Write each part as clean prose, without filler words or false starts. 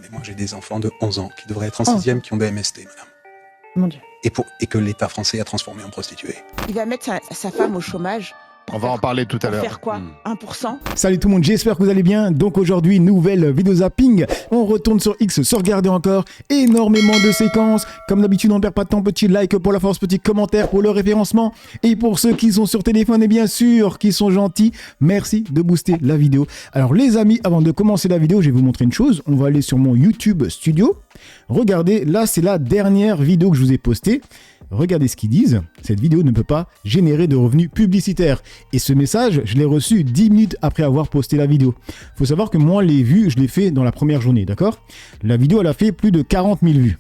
mais moi j'ai des enfants de 11 ans qui devraient être en Oh. 6e qui ont des MST, madame. Mon Dieu. Et que l'État français a transformé en prostituée. Il va mettre sa femme au chômage. On va en parler tout à Pour l'heure. faire quoi 1%. Salut tout le monde, j'espère que vous allez bien. Donc aujourd'hui, nouvelle vidéo zapping. On retourne sur X, se regarder encore énormément de séquences. Comme d'habitude, on ne perd pas de temps. Petit like pour la force, petit commentaire pour le référencement. Et pour ceux qui sont sur téléphone et bien sûr qui sont gentils, merci de booster la vidéo. Alors les amis, avant de commencer la vidéo, je vais vous montrer une chose. On va aller sur mon YouTube Studio. Regardez, là c'est la dernière vidéo que je vous ai postée. Regardez ce qu'ils disent, cette vidéo ne peut pas générer de revenus publicitaires. Et ce message, je l'ai reçu 10 minutes après avoir posté la vidéo. Il faut savoir que moi, les vues, je l'ai fait dans la première journée, d'accord? La vidéo, elle a fait plus de 40 000 vues.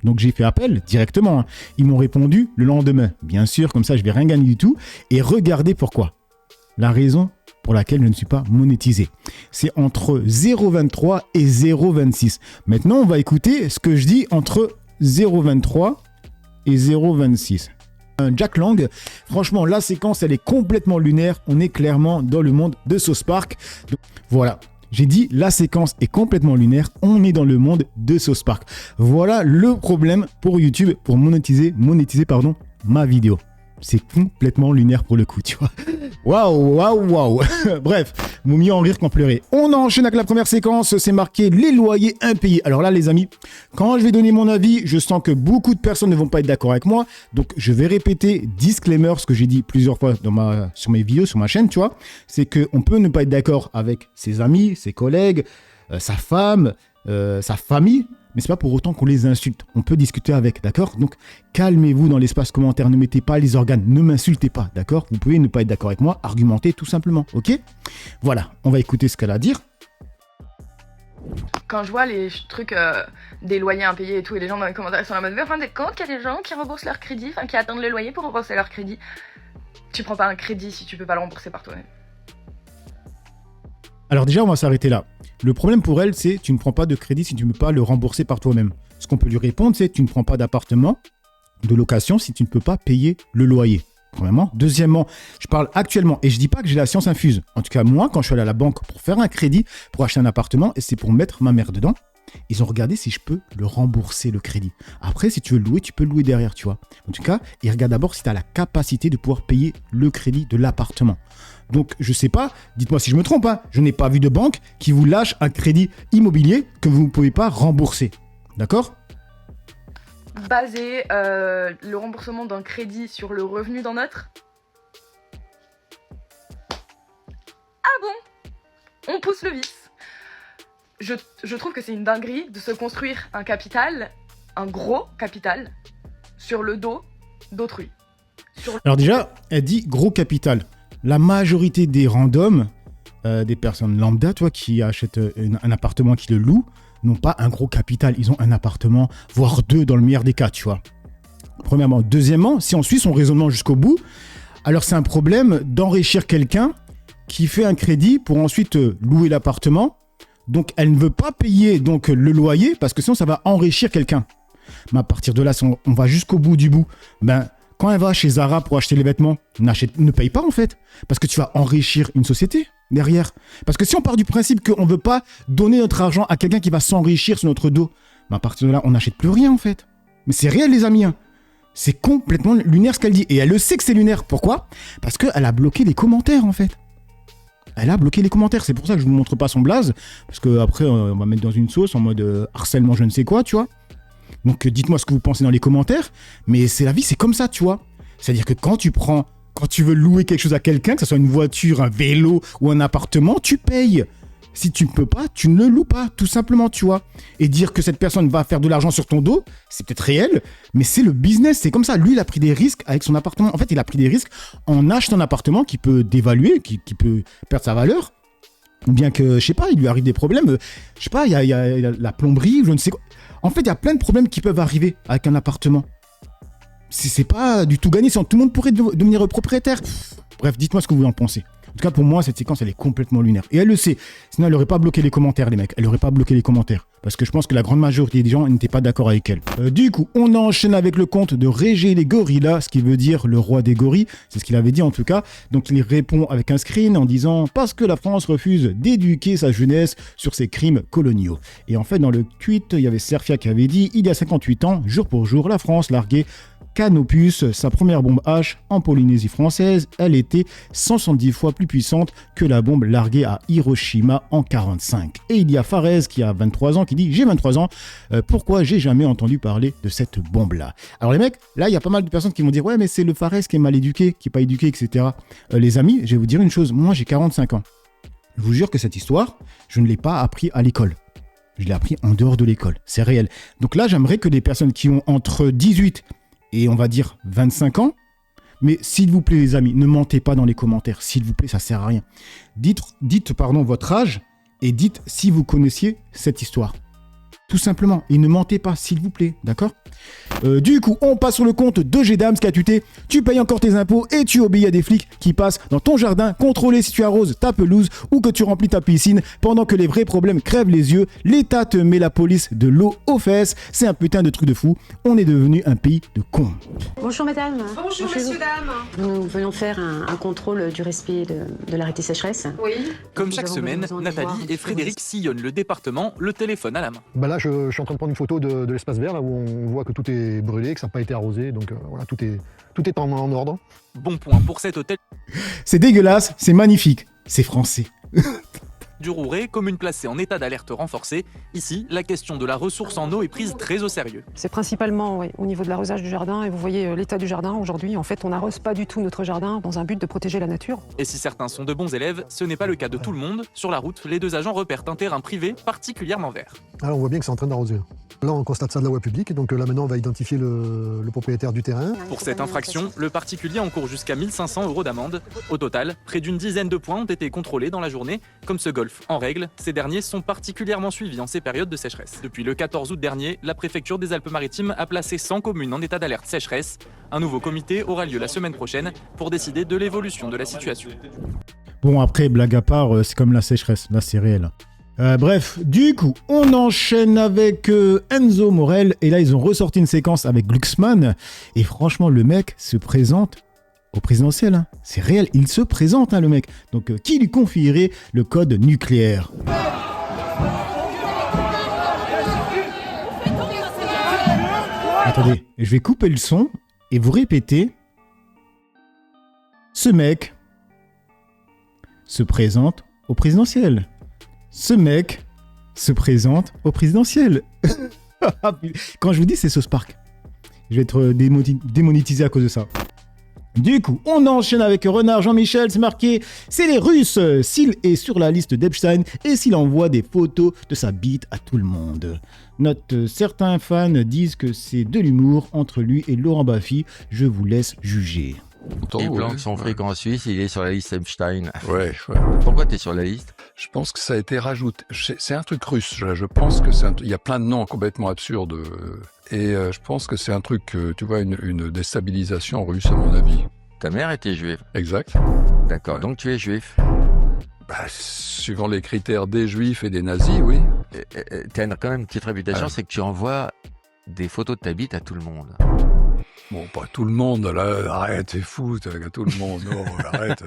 Donc j'ai fait appel directement. Ils m'ont répondu le lendemain. Bien sûr, comme ça, je vais rien gagner du tout. Et regardez pourquoi. La raison pour laquelle je ne suis pas monétisé. C'est entre 0,23 et 0,26. Maintenant, on va écouter ce que je dis entre 0,23 et 0,26. Jack Lang, franchement, la séquence, elle est complètement lunaire. On est clairement dans le monde de South Park. Donc, voilà, j'ai dit la séquence est complètement lunaire. On est dans le monde de South Park. Voilà le problème pour YouTube, pour monétiser ma vidéo. C'est complètement lunaire pour le coup, tu vois. Waouh. Bref, vaut mieux en rire qu'en pleurer. On enchaîne avec la première séquence, c'est marqué les loyers impayés. Alors là, les amis, quand je vais donner mon avis, je sens que beaucoup de personnes ne vont pas être d'accord avec moi. Donc, je vais répéter disclaimer, ce que j'ai dit plusieurs fois sur mes vidéos, sur ma chaîne, tu vois. C'est qu'on peut ne pas être d'accord avec ses amis, ses collègues, sa femme, sa famille. Mais c'est pas pour autant qu'on les insulte. On peut discuter avec, d'accord? Donc, calmez-vous dans l'espace commentaire. Ne mettez pas les organes. Ne m'insultez pas, d'accord? Vous pouvez ne pas être d'accord avec moi. Argumentez tout simplement, ok? Voilà, on va écouter ce qu'elle a à dire. Quand je vois les trucs des loyers impayés et tout, et les gens dans les commentaires ils sont en mode, enfin, des comptes qu'il y a des gens qui remboursent leur crédit, enfin, qui attendent le loyer pour rembourser leur crédit. Tu prends pas un crédit si tu peux pas le rembourser par toi-même. Alors déjà, on va s'arrêter là. Le problème pour elle, c'est tu ne prends pas de crédit si tu ne peux pas le rembourser par toi-même. Ce qu'on peut lui répondre, c'est tu ne prends pas d'appartement de location si tu ne peux pas payer le loyer. Premièrement. Deuxièmement, je parle actuellement et je dis pas que j'ai la science infuse. En tout cas, moi, quand je suis allé à la banque pour faire un crédit, pour acheter un appartement, et c'est pour mettre ma mère dedans, ils ont regardé si je peux le rembourser, le crédit. Après, si tu veux le louer, tu peux le louer derrière, tu vois. En tout cas, ils regardent d'abord si tu as la capacité de pouvoir payer le crédit de l'appartement. Donc, je sais pas, dites-moi si je me trompe, hein, je n'ai pas vu de banque qui vous lâche un crédit immobilier que vous ne pouvez pas rembourser. D'accord ? Baser le remboursement d'un crédit sur le revenu d'un autre. Ah bon ? On pousse le vice. Je trouve que c'est une dinguerie de se construire un capital, un gros capital, sur le dos d'autrui. Alors déjà, elle dit gros capital. La majorité des randoms, des personnes lambda, tu vois, qui achètent un appartement, qui le louent, n'ont pas un gros capital. Ils ont un appartement, voire deux dans le meilleur des cas, tu vois. Premièrement. Deuxièmement, si on suit son raisonnement jusqu'au bout, alors c'est un problème d'enrichir quelqu'un qui fait un crédit pour ensuite louer l'appartement. Donc, elle ne veut pas payer donc, le loyer parce que sinon, ça va enrichir quelqu'un. Mais à partir de là, si on va jusqu'au bout du bout, ben, quand elle va chez Zara pour acheter les vêtements, ne paye pas en fait. Parce que tu vas enrichir une société derrière. Parce que si on part du principe qu'on ne veut pas donner notre argent à quelqu'un qui va s'enrichir sur notre dos, ben, à partir de là, on n'achète plus rien en fait. Mais c'est réel les amis. Hein. C'est complètement lunaire ce qu'elle dit. Et elle le sait que c'est lunaire. Pourquoi ? Parce qu'elle a bloqué les commentaires en fait. Elle a bloqué les commentaires. C'est pour ça que je ne vous montre pas son blaze. Parce qu'après, on va mettre dans une sauce en mode harcèlement je ne sais quoi, tu vois. Donc, dites-moi ce que vous pensez dans les commentaires. Mais c'est la vie, c'est comme ça, tu vois. C'est-à-dire que quand tu veux louer quelque chose à quelqu'un, que ce soit une voiture, un vélo ou un appartement, tu payes. Si tu ne peux pas, tu ne le loues pas, tout simplement, tu vois. Et dire que cette personne va faire de l'argent sur ton dos, c'est peut-être réel, mais c'est le business, c'est comme ça. Lui, il a pris des risques avec son appartement. En fait, il a pris des risques en achetant un appartement qui peut dévaluer, qui peut perdre sa valeur. Ou bien que, je sais pas, il lui arrive des problèmes. Je sais pas, il y a la plomberie, je ne sais quoi. En fait, il y a plein de problèmes qui peuvent arriver avec un appartement. C'est pas du tout gagné, sinon tout le monde pourrait devenir propriétaire. Bref, dites-moi ce que vous en pensez. En tout cas, pour moi, cette séquence, elle est complètement lunaire. Et elle le sait. Sinon, elle n'aurait pas bloqué les commentaires, les mecs. Elle n'aurait pas bloqué les commentaires. parce que je pense que la grande majorité des gens n'étaient pas d'accord avec elle. Du coup, on enchaîne avec le compte de Régé les gorillas, ce qui veut dire le roi des gorilles, c'est ce qu'il avait dit en tout cas. Donc il répond avec un screen en disant « Parce que la France refuse d'éduquer sa jeunesse sur ses crimes coloniaux ». Et en fait, dans le tweet, il y avait Serfia qui avait dit « Il y a 58 ans, jour pour jour, la France larguait Canopus, sa première bombe H en Polynésie française, elle était 170 fois plus puissante que la bombe larguée à Hiroshima en 45. » Et il y a Fares qui a 23 ans qui dit « J'ai 23 ans, pourquoi j'ai jamais entendu parler de cette bombe-là » Alors les mecs, là il y a pas mal de personnes qui vont dire « Ouais mais c'est le Fares qui est mal éduqué, qui est pas éduqué, etc. » Les amis, je vais vous dire une chose, moi j'ai 45 ans. Je vous jure que cette histoire, je ne l'ai pas appris à l'école. Je l'ai appris en dehors de l'école, c'est réel. Donc là j'aimerais que les personnes qui ont entre 18 et on va dire 25 ans, mais s'il vous plaît les amis, ne mentez pas dans les commentaires, s'il vous plaît, ça sert à rien. Dites votre âge et dites si vous connaissiez cette histoire. Tout simplement, et ne mentez pas, s'il vous plaît, d'accord ? Du coup, on passe sur le compte de G-Dams qui a tuté. Tu payes encore tes impôts et tu obéis à des flics qui passent dans ton jardin contrôler si tu arroses ta pelouse ou que tu remplis ta piscine pendant que les vrais problèmes crèvent les yeux. L'État te met la police de l'eau aux fesses. C'est un putain de truc de fou. On est devenu un pays de cons. Bonjour madame. Bonjour messieurs, dames. Nous venons faire un contrôle du respect de l'arrêté sécheresse. Oui. Comme Nous chaque avons semaine, besoin de voir Nathalie un et petit peu Frédéric sillonnent le département, le téléphone à la main. Bah là, je suis en train de prendre une photo de l'espace vert, là où on voit que tout est brûlé, que ça n'a pas été arrosé, donc voilà, tout est en ordre. Bon point pour cet hôtel C'est dégueulasse, c'est magnifique, c'est français. du Rouret, commune placée en état d'alerte renforcée. Ici, la question de la ressource en eau est prise très au sérieux. C'est principalement au niveau de l'arrosage du jardin et vous voyez l'état du jardin aujourd'hui. En fait, on n'arrose pas du tout notre jardin dans un but de protéger la nature. Et si certains sont de bons élèves, ce n'est pas le cas de tout le monde. Sur la route, les deux agents repèrent un terrain privé particulièrement vert. Alors on voit bien que c'est en train d'arroser. Là, on constate ça de la voie publique, donc là maintenant on va identifier le propriétaire du terrain. Pour cette infraction, le particulier encourt jusqu'à 1 500 € d'amende. Au total, près d'une dizaine de points ont été contrôlés dans la journée, comme ce golf en règle. Ces derniers sont particulièrement suivis en ces périodes de sécheresse. Depuis le 14 août dernier, la préfecture des Alpes-Maritimes a placé 100 communes en état d'alerte sécheresse. Un nouveau comité aura lieu la semaine prochaine pour décider de l'évolution de la situation. Bon, après, blague à part, c'est comme la sécheresse, là c'est réel. Bref, du coup, on enchaîne avec Enzo Morel, et là ils ont ressorti une séquence avec Glucksmann, et franchement le mec se présente au présidentiel, hein. C'est réel, il se présente le mec, donc qui lui confierait le code nucléaire? Attendez, je vais couper le son, et vous répétez, ce mec se présente au présidentiel. Ce mec se présente au présidentiel. Quand je vous dis c'est South Park, je vais être démonétisé à cause de ça. Du coup, on enchaîne avec Renard Jean-Michel, c'est marqué, c'est les Russes. S'il est sur la liste d'Epstein et s'il envoie des photos de sa bite à tout le monde. Note, certains fans disent que c'est de l'humour entre lui et Laurent Baffy. Je vous laisse juger. Il planque son fric en Suisse, il est sur la liste Epstein. Ouais. Pourquoi t'es sur la liste? Je pense que ça a été rajouté. C'est un truc russe. Je pense que il y a plein de noms complètement absurdes. Et je pense que c'est un truc, tu vois, une déstabilisation russe, à mon avis. Ta mère était juive. Exact. D'accord, donc tu es juif. Bah, suivant les critères des juifs et des nazis, oui. T'as quand même une petite réputation, Ah. c'est que tu envoies des photos de ta bite à tout le monde. Bon, pas tout le monde, là, arrête, t'es fou, tout le monde, non, arrête.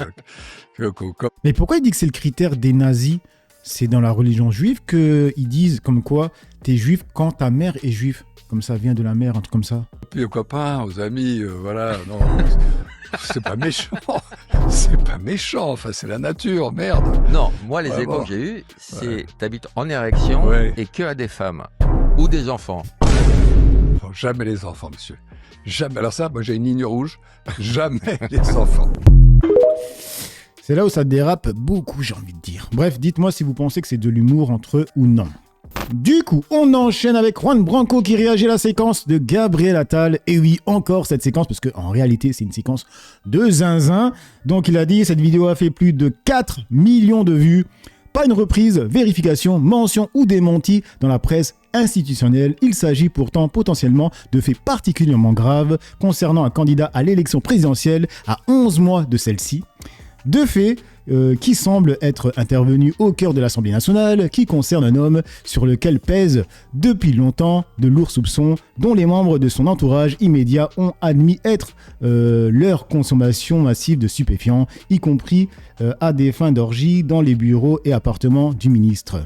Mais pourquoi il dit que c'est le critère des nazis? C'est dans la religion juive qu'ils disent comme quoi t'es juif quand ta mère est juive. Comme ça vient de la mère, un truc comme ça. Puis aux copains, aux amis, voilà, non, c'est pas méchant. C'est pas méchant, enfin, c'est la nature, merde. Non, moi les Ouais, échos bon. que j'ai eus, c'est Ouais. t'habites en érection Ouais. et que à des femmes ou des enfants. Bon, jamais les enfants, monsieur. Jamais. Alors ça, moi j'ai une ligne rouge. Jamais les enfants. C'est là où ça dérape beaucoup, j'ai envie de dire. Bref, dites-moi si vous pensez que c'est de l'humour entre eux ou non. Du coup, on enchaîne avec Juan Branco qui réagit à la séquence de Gabriel Attal. Et oui, encore cette séquence, parce qu'en réalité, c'est une séquence de zinzin. Donc il a dit, cette vidéo a fait plus de 4 millions de vues. Pas une reprise, vérification, mention ou démenti dans la presse institutionnelle. Il s'agit pourtant potentiellement de faits particulièrement graves concernant un candidat à l'élection présidentielle à 11 mois de celle-ci. De fait, qui semble être intervenu au cœur de l'Assemblée nationale, qui concerne un homme sur lequel pèsent depuis longtemps de lourds soupçons, dont les membres de son entourage immédiat ont admis être leur consommation massive de stupéfiants, y compris à des fins d'orgie dans les bureaux et appartements du ministre.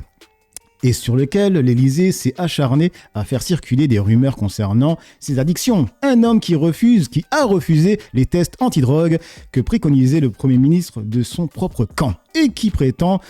Et sur lequel l'Élysée s'est acharné à faire circuler des rumeurs concernant ses addictions. Un homme qui a refusé les tests antidrogue que préconisait le Premier ministre de son propre camp et qui prétend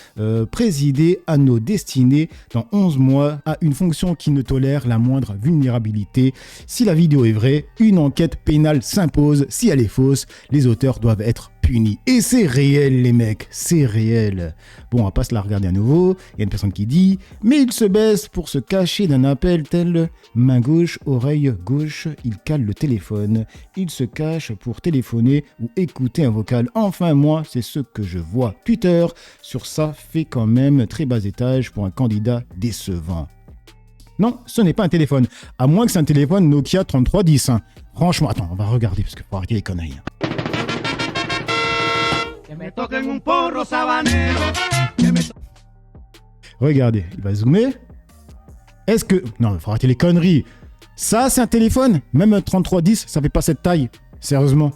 présider à nos destinées dans 11 mois à une fonction qui ne tolère la moindre vulnérabilité. Si la vidéo est vraie, une enquête pénale s'impose. Si elle est fausse, les auteurs doivent être punis. Et c'est réel, les mecs, c'est réel. Bon, on va pas se la regarder à nouveau. Il y a une personne qui dit « Mais il se baisse pour se cacher d'un appel tel main gauche, oreille gauche, il cale le téléphone. Il se cache pour téléphoner ou écouter un vocal. Enfin, moi, c'est ce que je vois. Twitter, sur ça, fait quand même très bas étage pour un candidat décevant. » Non, ce n'est pas un téléphone. À moins que c'est un téléphone Nokia 3310. Hein. Franchement, attends, on va regarder parce qu'il faut arrêter les conneries. Regardez, il va zoomer. Est-ce que... Non, il faut arrêter les conneries. Ça, c'est un téléphone. Même un 3310, ça fait pas cette taille. Sérieusement.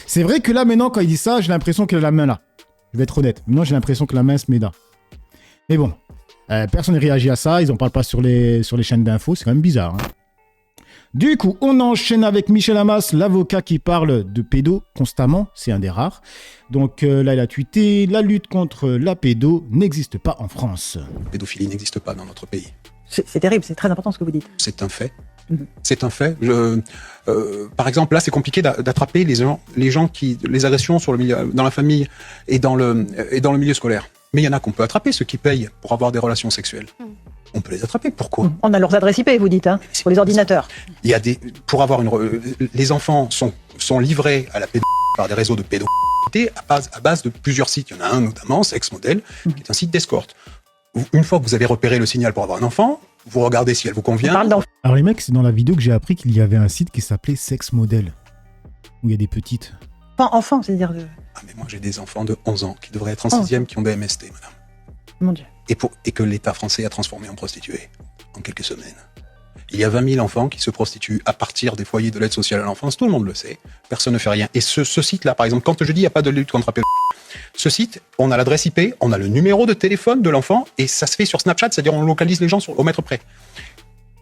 C'est vrai que là, maintenant, quand il dit ça, j'ai l'impression qu'il a la main là. Je vais être honnête. Maintenant, j'ai l'impression que la main se met là. Mais bon, personne ne réagit à ça. Ils en parlent pas sur les chaînes d'infos. C'est quand même bizarre. Hein. Du coup, on enchaîne avec Michel Hamas, l'avocat qui parle de pédo constamment, c'est un des rares. Donc là, il a tweeté « La lutte contre la pédo n'existe pas en France. » La pédophilie n'existe pas dans notre pays. C'est terrible, c'est très important ce que vous dites. C'est un fait. C'est un fait. Par exemple, là, c'est compliqué d'attraper les agressions dans la famille et dans le milieu scolaire. Mais il y en a qu'on peut attraper, ceux qui payent pour avoir des relations sexuelles. On peut les attraper. Pourquoi ? On a leurs adresses IP, vous dites, hein, pour les ordinateurs. Il y a les enfants sont livrés à la pédophilie par des réseaux de pédophilie à base de plusieurs sites. Il y en a un notamment, Sex Model, qui est un site d'escorte. Une fois que vous avez repéré le signal pour avoir un enfant, vous regardez si elle vous convient. Alors les mecs, c'est dans la vidéo que j'ai appris qu'il y avait un site qui s'appelait Sex Model, où il y a des petites. Pas enfants, c'est-à-dire... Ah mais moi j'ai des enfants de 11 ans qui devraient être en 6e qui ont des MST, madame. Mon Dieu. Et que l'État français a transformé en prostituées en quelques semaines. Il y a 20 000 enfants qui se prostituent à partir des foyers de l'aide sociale à l'enfance, tout le monde le sait, personne ne fait rien. Et ce site-là, par exemple, quand je dis il n'y a pas de lutte contre la pédophilie, ce site, on a l'adresse IP, on a le numéro de téléphone de l'enfant, et ça se fait sur Snapchat, c'est-à-dire on localise les gens au mètre près.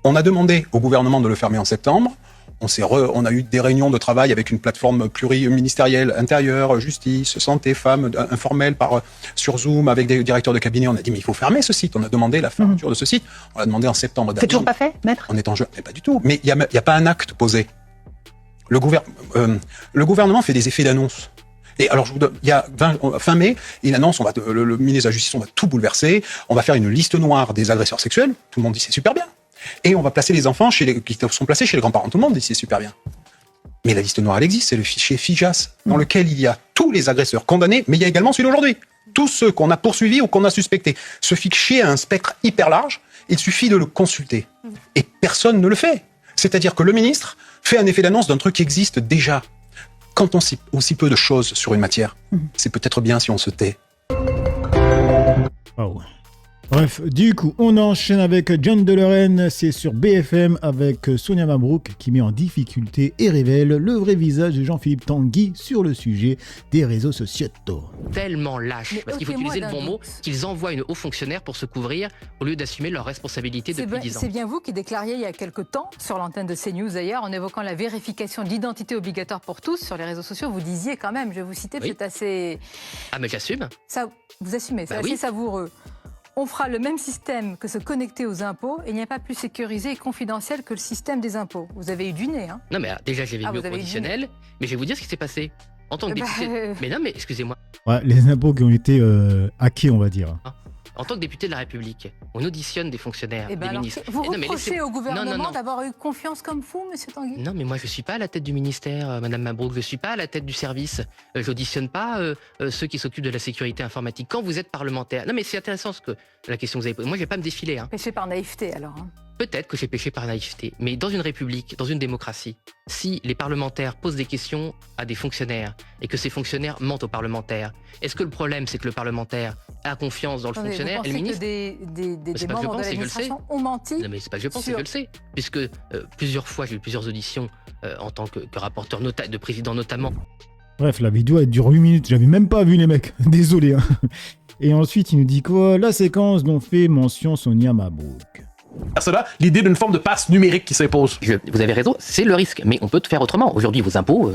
On a demandé au gouvernement de le fermer en septembre. On a eu des réunions de travail avec une plateforme pluriministérielle, intérieure, justice, santé, femmes, informelle sur Zoom, avec des directeurs de cabinet. On a dit, mais il faut fermer ce site. On a demandé la fermeture de ce site. On l'a demandé en septembre dernier. C'est toujours pas fait, maître ? On est en jeu. Mais pas du tout. Mais il n'y a pas un acte posé. Le gouvernement fait des effets d'annonce. Et alors, il y a fin mai, il annonce, le ministre de la Justice, on va tout bouleverser. On va faire une liste noire des agresseurs sexuels. Tout le monde dit, c'est super bien. Et on va placer les enfants qui sont placés chez les grands-parents. Tout le monde dit c'est super bien. Mais la liste noire, elle existe, c'est le fichier FIJAS, dans lequel il y a tous les agresseurs condamnés, mais il y a également celui d'aujourd'hui. Tous ceux qu'on a poursuivis ou qu'on a suspectés. Ce fichier a un spectre hyper large, il suffit de le consulter. Et personne ne le fait. C'est-à-dire que le ministre fait un effet d'annonce d'un truc qui existe déjà. Quand on sait aussi peu de choses sur une matière, c'est peut-être bien si on se tait. Oh. Bref, du coup, on enchaîne avec John Delorenne, c'est sur BFM avec Sonia Mabrouk qui met en difficulté et révèle le vrai visage de Jean-Philippe Tanguy sur le sujet des réseaux sociaux. Tellement lâche, parce qu'il faut utiliser le bon mot, qu'ils envoient une haut fonctionnaire pour se couvrir au lieu d'assumer leurs responsabilités depuis 10 ans. C'est bien vous qui déclariez il y a quelque temps, sur l'antenne de CNews d'ailleurs, en évoquant la vérification d'identité obligatoire pour tous sur les réseaux sociaux, vous disiez quand même, je vais vous citer, c'est assez... Ah mais j'assume. Ça, vous assumez, c'est assez savoureux. On fera le même système que se connecter aux impôts et il n'y a pas plus sécurisé et confidentiel que le système des impôts. Vous avez eu du nez, hein ? Non mais déjà j'avais mis au conditionnel, mais je vais vous dire ce qui s'est passé. En tant que député... Mais non mais excusez-moi. Ouais, les impôts qui ont été hackés, on va dire. En tant que député de la République, on auditionne des fonctionnaires, des ministres. Vous reprochez au gouvernement d'avoir eu confiance comme fou, monsieur Tanguy ? Non, mais moi, je ne suis pas à la tête du ministère, madame Mabrouk. Je ne suis pas à la tête du service. Je n'auditionne pas ceux qui s'occupent de la sécurité informatique. Quand vous êtes parlementaire... Non, mais c'est intéressant la question que vous avez posée. Moi, je ne vais pas me défiler. Péché par naïveté, alors. Peut-être que j'ai péché par naïveté, mais dans une république, dans une démocratie, si les parlementaires posent des questions à des fonctionnaires et que ces fonctionnaires mentent aux parlementaires, est-ce que le problème c'est que le parlementaire a confiance dans le fonctionnaire et le ministre? Des membres de l'administration ont menti? Non mais c'est pas que je pense, c'est que je le sais. Puisque plusieurs fois, j'ai eu plusieurs auditions en tant que rapporteur de président notamment. Bref, la vidéo elle dure 8 minutes, j'avais même pas vu les mecs, désolé. Hein. Et ensuite il nous dit quoi? La séquence dont fait mention Sonia Mabrouk. Cela, l'idée d'une forme de passe numérique qui s'impose. Vous avez raison, c'est le risque, mais on peut faire autrement. Aujourd'hui, vos impôts,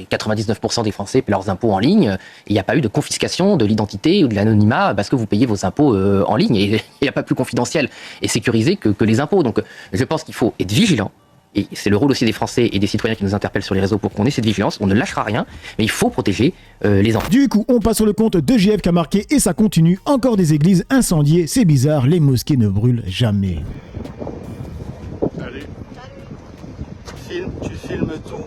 99% des Français paient leurs impôts en ligne, il n'y a pas eu de confiscation de l'identité ou de l'anonymat parce que vous payez vos impôts en ligne, et il n'y a pas plus confidentiel et sécurisé que les impôts. Donc je pense qu'il faut être vigilant, et c'est le rôle aussi des Français et des citoyens qui nous interpellent sur les réseaux pour qu'on ait cette vigilance, on ne lâchera rien, mais il faut protéger les enfants. Du coup, on passe sur le compte de JF qui a marqué, et ça continue, encore des églises incendiées, c'est bizarre, les mosquées ne brûlent jamais. Allez, tu filmes tout.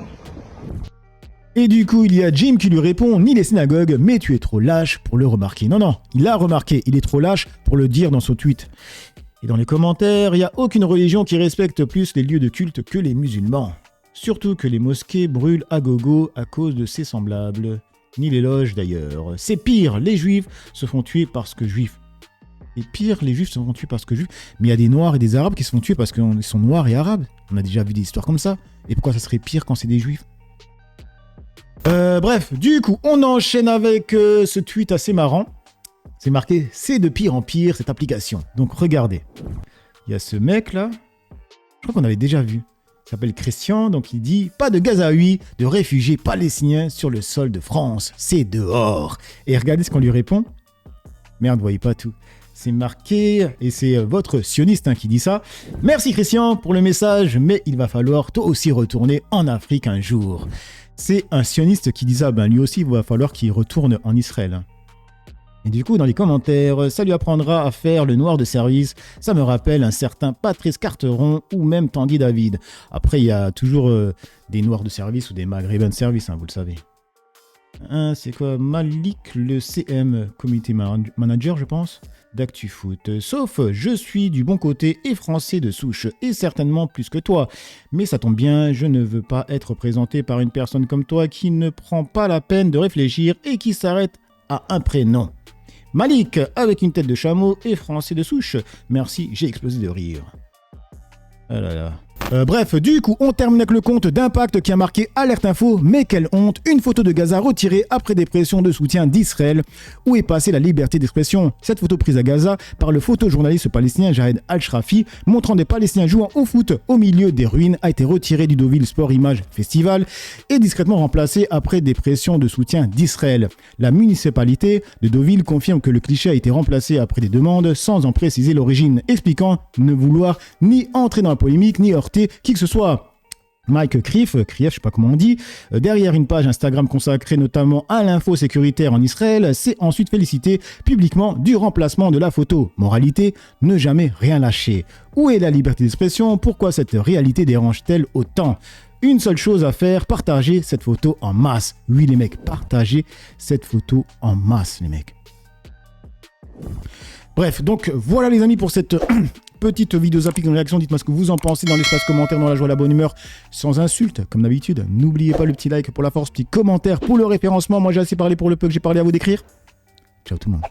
Et du coup, il y a Jim qui lui répond, ni les synagogues, mais tu es trop lâche pour le remarquer. Non, il a remarqué, il est trop lâche pour le dire dans son tweet. Et dans les commentaires, il n'y a aucune religion qui respecte plus les lieux de culte que les musulmans. Surtout que les mosquées brûlent à gogo à cause de ses semblables. Ni les loges d'ailleurs. C'est pire, les juifs se font tuer parce que juifs. Et pire, les juifs se font tuer parce que juifs. Mais il y a des noirs et des arabes qui se font tuer parce qu'ils sont noirs et arabes. On a déjà vu des histoires comme ça. Et pourquoi ça serait pire quand c'est des juifs? Bref, du coup, on enchaîne avec ce tweet assez marrant. C'est marqué « C'est de pire en pire cette application ». Donc regardez. Il y a ce mec là. Je crois qu'on avait déjà vu. Il s'appelle Christian. Donc il dit « Pas de Gazaouis, de réfugiés palestiniens sur le sol de France. C'est dehors ». Et regardez ce qu'on lui répond. Merde, vous voyez pas tout. C'est marqué, et c'est votre sioniste qui dit ça. « Merci Christian pour le message, mais il va falloir toi aussi retourner en Afrique un jour. » C'est un sioniste qui dit ça. Ben lui aussi, il va falloir qu'il retourne en Israël. Et du coup, dans les commentaires, ça lui apprendra à faire le noir de service. Ça me rappelle un certain Patrice Carteron ou même Tanguy David. Après, il y a toujours des noirs de service ou des maghrébins de service, vous le savez. C'est quoi? Malik, le CM, Community Manager, je pense, d'ActuFoot. Sauf, je suis du bon côté et français de souche, et certainement plus que toi. Mais ça tombe bien, je ne veux pas être présenté par une personne comme toi qui ne prend pas la peine de réfléchir et qui s'arrête à un prénom. Malik, avec une tête de chameau et français de souche. Merci, j'ai explosé de rire. Ah là là. Bref, du coup, on termine avec le compte d'Impact qui a marqué Alerte Info, mais quelle honte, une photo de Gaza retirée après des pressions de soutien d'Israël. Où est passée la liberté d'expression? Cette photo prise à Gaza par le photojournaliste palestinien Jahed Al-Shrafi, montrant des Palestiniens jouant au foot au milieu des ruines, a été retirée du Deauville Sport Image Festival et discrètement remplacée après des pressions de soutien d'Israël. La municipalité de Deauville confirme que le cliché a été remplacé après des demandes sans en préciser l'origine, expliquant ne vouloir ni entrer dans la polémique ni heurter qui que ce soit. Mike Krief, je sais pas comment on dit, derrière une page Instagram consacrée notamment à l'info sécuritaire en Israël, s'est ensuite félicité publiquement du remplacement de la photo. Moralité, ne jamais rien lâcher. Où est la liberté d'expression? Pourquoi cette réalité dérange-t-elle autant? Une seule chose à faire, partager cette photo en masse. Oui les mecs, partagez cette photo en masse les mecs. Bref, donc voilà les amis pour cette petite vidéo zapping en réaction. Dites-moi ce que vous en pensez dans l'espace commentaire, dans la joie, la bonne humeur, sans insulte, comme d'habitude. N'oubliez pas le petit like pour la force, petit commentaire pour le référencement. Moi j'ai assez parlé pour le peu que j'ai parlé, à vous d'écrire. Ciao tout le monde.